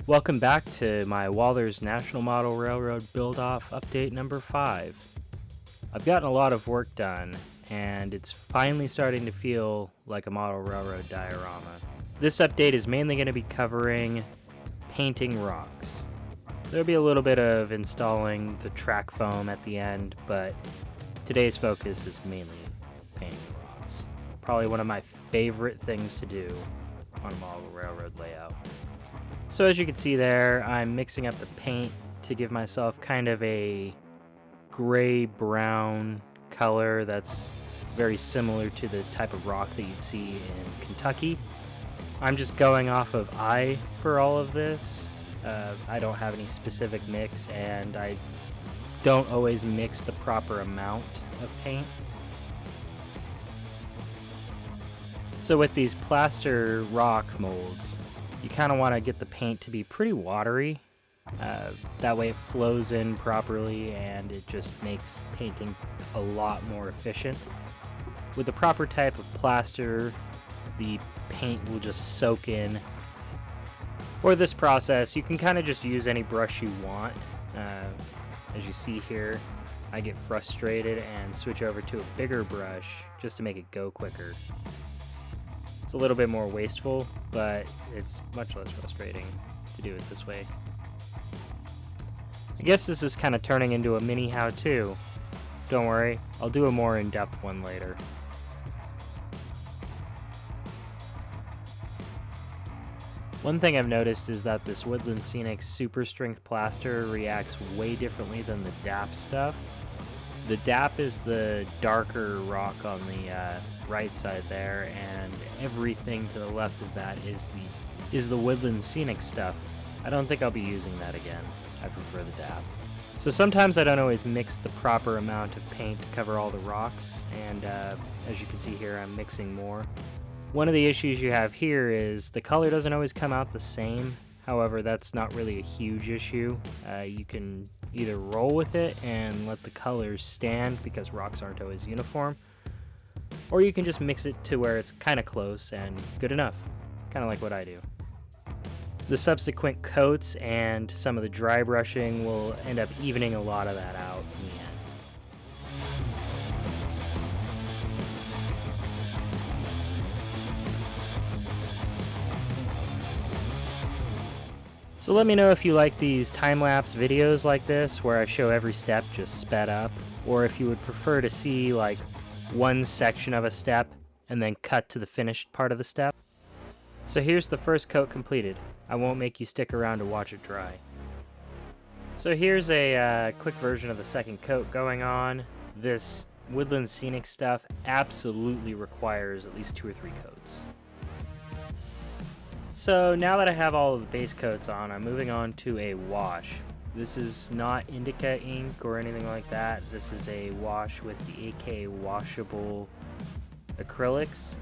Welcome back to my Walthers National Model Railroad Build-Off Update number 5. I've gotten a lot of work done, and it's finally starting to feel like a model railroad diorama. This update is mainly going to be covering painting rocks. There'll be a little bit of installing the track foam at the end, but today's focus is mainly painting rocks. Probably one of my favorite things to do on a model railroad layout. So as you can see there, I'm mixing up the paint to give myself kind of a gray-brown color that's very similar to the type of rock that you'd see in Kentucky. I'm just going off of eye for all of this. I don't have any specific mix, and I don't always mix the proper amount of paint. So with these plaster rock molds, you kind of want to get the paint to be pretty watery. That way it flows in properly and it just makes painting a lot more efficient. With the proper type of plaster, the paint will just soak in. For this process, you can kind of just use any brush you want. As you see here, I get frustrated and switch over to a bigger brush just to make it go quicker. It's a little bit more wasteful, but it's much less frustrating to do it this way. I guess this is kind of turning into a mini how-to. Don't worry, I'll do a more in-depth one later. One thing I've noticed is that this Woodland Scenic Super Strength Plaster reacts way differently than the DAP stuff. The DAP is the darker rock on the right side there, and everything to the left of that is the Woodland Scenic stuff. I don't think I'll be using that again. I prefer the DAP. So sometimes I don't always mix the proper amount of paint to cover all the rocks, and as you can see here, I'm mixing more. One of the issues you have here is the color doesn't always come out the same. However, that's not really a huge issue. You can either roll with it and let the colors stand because rocks aren't always uniform, or you can just mix it to where it's kind of close and good enough, kind of like what I do. The subsequent coats and some of the dry brushing will end up evening a lot of that out in the end. So let me know if you like these time-lapse videos like this where I show every step just sped up, or if you would prefer to see like one section of a step and then cut to the finished part of the step. So here's the first coat completed. I won't make you stick around to watch it dry. So here's a quick version of the second coat going on. This Woodland Scenic stuff absolutely requires at least 2 or 3 coats. So now that I have all of the base coats on, I'm moving on to a wash. This is not indica ink or anything like that. This is a wash with the AK washable acrylics.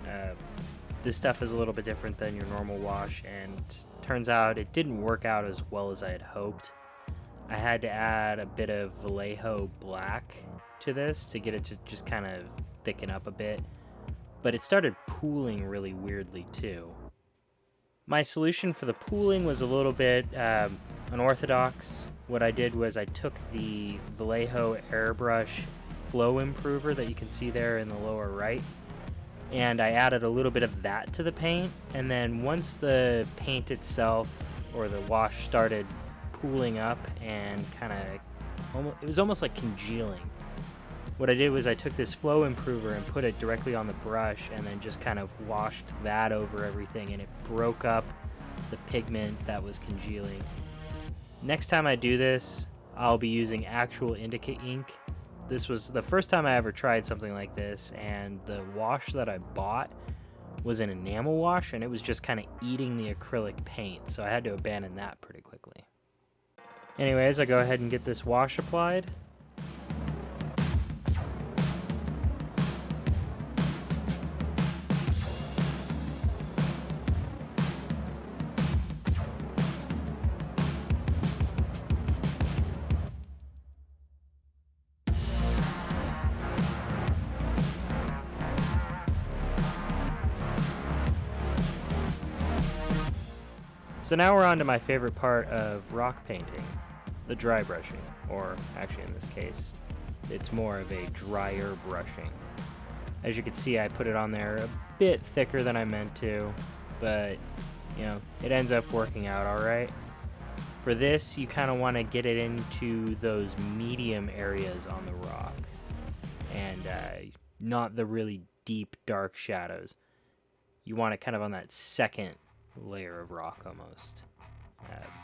This stuff is a little bit different than your normal wash, and turns out it didn't work out as well as I had hoped. I had to add a bit of Vallejo black to this to get it to just kind of thicken up a bit, but it started pooling really weirdly too. My solution for the pooling was a little bit unorthodox. What I did was I took the Vallejo airbrush flow improver that you can see there in the lower right, and I added a little bit of that to the paint, and then once the paint itself or the wash started pooling up and it was almost like congealing. What I did was I took this flow improver and put it directly on the brush and then just kind of washed that over everything, and it broke up the pigment that was congealing. Next time I do this, I'll be using actual indica ink. This was the first time I ever tried something like this, and the wash that I bought was an enamel wash, and it was just kind of eating the acrylic paint, so I had to abandon that pretty quickly. Anyways, I go ahead and get this wash applied. So now we're on to my favorite part of rock painting, the dry brushing, or actually in this case, it's more of a drier brushing. As you can see, I put it on there a bit thicker than I meant to, but you know, it ends up working out all right. For this, you kind of want to get it into those medium areas on the rock, and not the really deep, dark shadows. You want it kind of on that second layer of rock almost.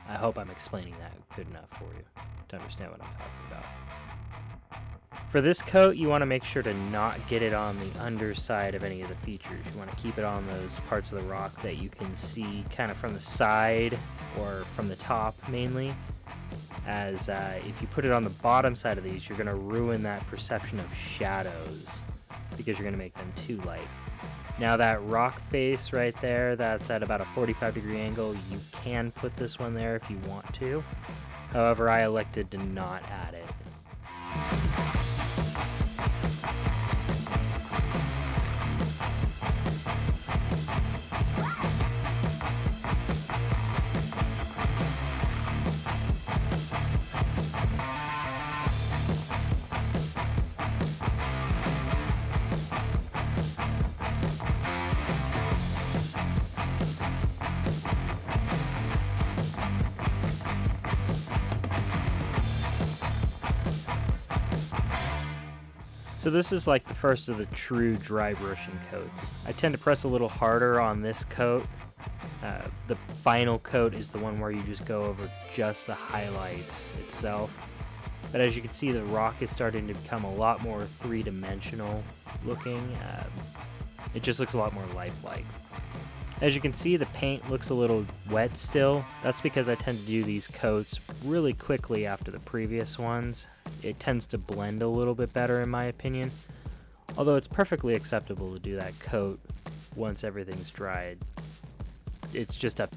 I hope I'm explaining that good enough for you to understand what I'm talking about. For this coat, you want to make sure to not get it on the underside of any of the features. You want to keep it on those parts of the rock that you can see kind of from the side or from the top mainly. As if you put it on the bottom side of these, you're going to ruin that perception of shadows because you're going to make them too light. Now that rock face right there, that's at about a 45-degree angle. You can put this one there if you want to. However, I elected to not add it. So this is like the first of the true dry brushing coats. I tend to press a little harder on this coat. The final coat is the one where you just go over just the highlights itself. But as you can see, the rock is starting to become a lot more three-dimensional looking. It just looks a lot more lifelike. As you can see, the paint looks a little wet still. That's because I tend to do these coats really quickly after the previous ones. It tends to blend a little bit better in my opinion. Although it's perfectly acceptable to do that coat once everything's dried. It's just up.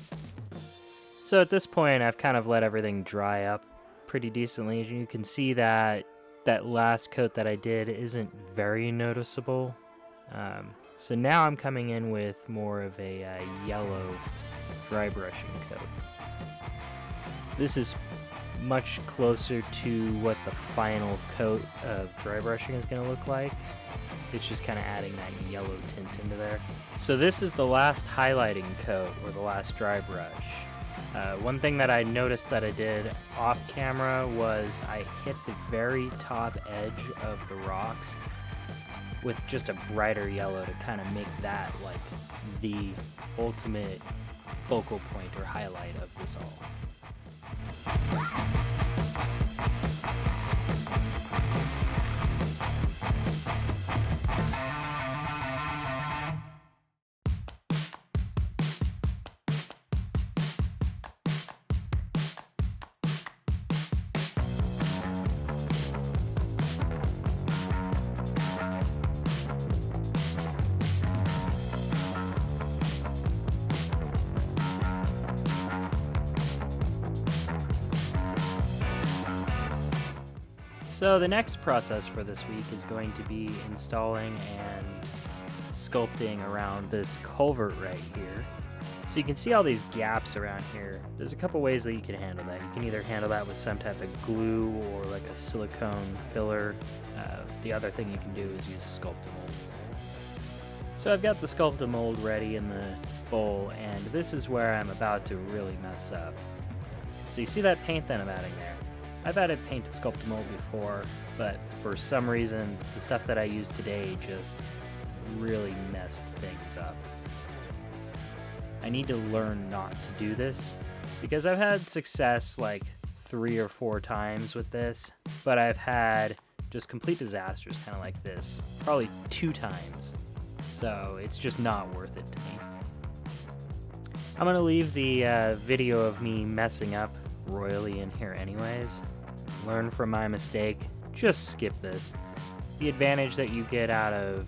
So at this point, I've kind of let everything dry up pretty decently. As you can see, that last coat that I did isn't very noticeable. So now I'm coming in with more of a yellow dry brushing coat. This is much closer to what the final coat of dry brushing is going to look like. It's just kind of adding that yellow tint into there. So this is the last highlighting coat, or the last dry brush. One thing that I noticed that I did off camera was I hit the very top edge of the rocks with just a brighter yellow to kind of make that like the ultimate focal point or highlight of this all. So the next process for this week is going to be installing and sculpting around this culvert right here. So you can see all these gaps around here. There's a couple ways that you can handle that. You can either handle that with some type of glue or like a silicone filler. The other thing you can do is use sculptamold. So I've got the sculptamold ready in the bowl, and this is where I'm about to really mess up. So you see that paint that I'm adding there? I've added paint to sculptamold before, but for some reason, the stuff that I use today just really messed things up. I need to learn not to do this, because I've had success like 3 or 4 times with this, but I've had just complete disasters kind of like this, probably 2 times. So it's just not worth it to me. I'm going to leave the video of me messing up royally in here anyways. Learn from my mistake. Just skip this. The advantage that you get out of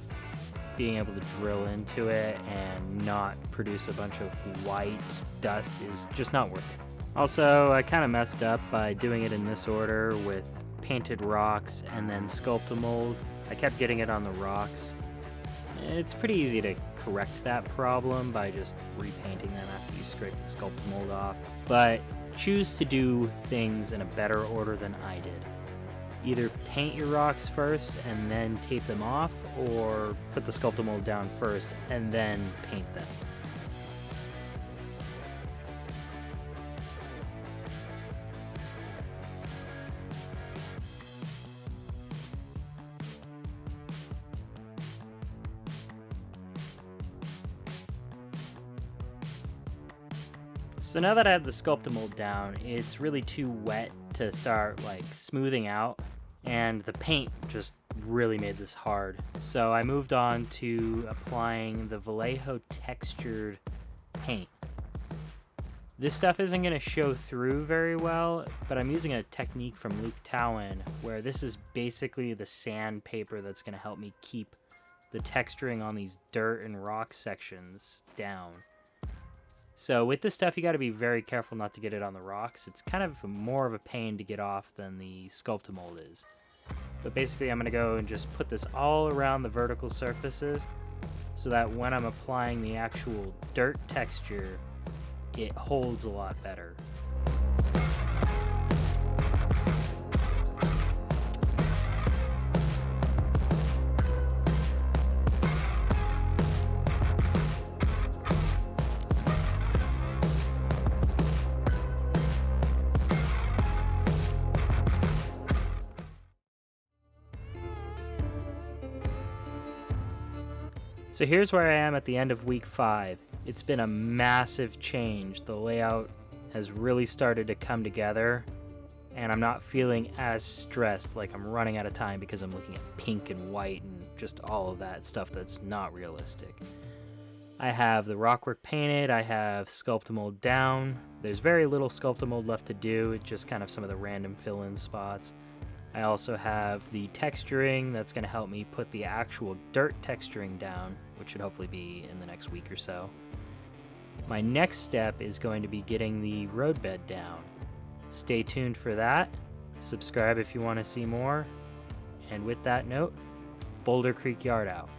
being able to drill into it and not produce a bunch of white dust is just not worth it. Also, I kind of messed up by doing it in this order with painted rocks and then sculptamold. I kept getting it on the rocks. It's pretty easy to correct that problem by just repainting them after you scrape the Sculptamold off, but choose to do things in a better order than I did. Either paint your rocks first and then tape them off, or put the Sculptamold down first and then paint them. So now that I have the Sculptamold down, it's really too wet to start like smoothing out, and the paint just really made this hard. So I moved on to applying the Vallejo textured paint. This stuff isn't going to show through very well, but I'm using a technique from Luke Towan where this is basically the sandpaper that's going to help me keep the texturing on these dirt and rock sections down. So with this stuff, you got to be very careful not to get it on the rocks. It's kind of more of a pain to get off than the Sculptamold is. But basically, I'm going to go and just put this all around the vertical surfaces so that when I'm applying the actual dirt texture, it holds a lot better. So here's where I am at the end of week 5. It's been a massive change. The layout has really started to come together, and I'm not feeling as stressed like I'm running out of time because I'm looking at pink and white and just all of that stuff that's not realistic. I have the rockwork painted, I have Sculptamold down. There's very little Sculptamold left to do, it's just kind of some of the random fill-in spots. I also have the texturing that's going to help me put the actual dirt texturing down, which should hopefully be in the next week or so. My next step is going to be getting the roadbed down. Stay tuned for that. Subscribe if you want to see more. And with that note, Boulder Creek Yard out.